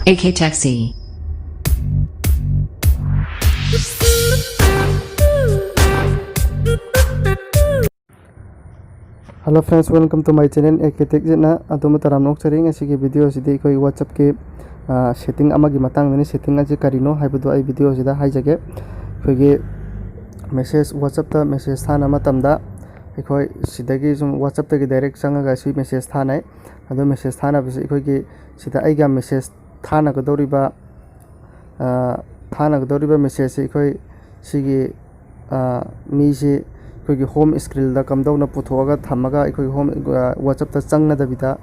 AK Taxi. Hello friends, welcome to my channel AK Taxi na adom taram nokchari ngasi ge video sidi koi WhatsApp ke setting amagi matang ni setting aji karino haibadu ai video sida haijage koi ge message WhatsApp ta message thana matamda koi sidagi zum WhatsApp ta ge direct changa ga si message thanai ado message thana bisi koi ge sida ai ga message thana ga doriba message se koi sigi mi se koi home screen da kam dawna puthoga thamaga koi home WhatsApp ta changna da bida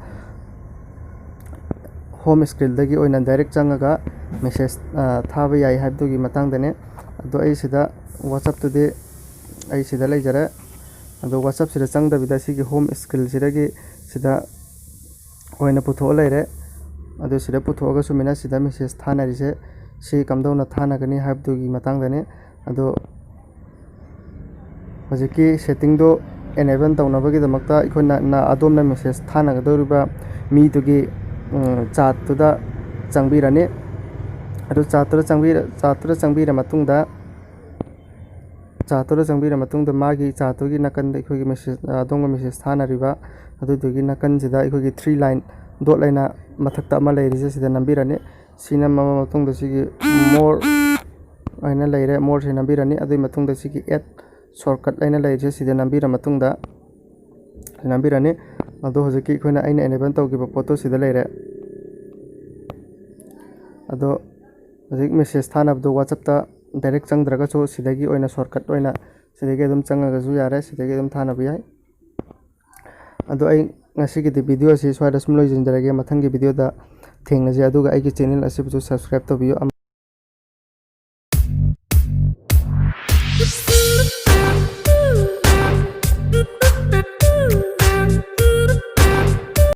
home screen da gi oina direct changaga message thaba yai habdu gi matang dane ado ai sida WhatsApp to de ai sida lai jara ado WhatsApp sida chang da bida sigi home screen sida gi sida oina putho lai re ado sida puthoga sumina sida message thana ri se si kam dawna thana gani habdu gi matang dane ado Hojiki setting do enable taunabagi damakta ikhoina na adomna message thana gadoriba mi tugi chat to da changbirani ado chat to changbira matungda magi chat to gi nakan da ikhogi message adonga message thana riba adu tugi nakan sida ikhogi 3 line dot line na mathakta ama leirije sida nambirani sina mama matungda sigi more aina leire more sina nambirani adu matungda sigi add shortcut aina leirije sida nambira matungda nambirani ado hojiki khoina aina enable tawgiba photo sida leire ado hojik message thanabdo WhatsApp ta direct changdraga so sidagi oina shortcut oina sidagi adum changaga su yare sidagi adum thana biyai ado ai ngasi gi video si swada sum loi jinjarage mathangi video da thengnaje aduga ai gi channel asibu subscribe to biyo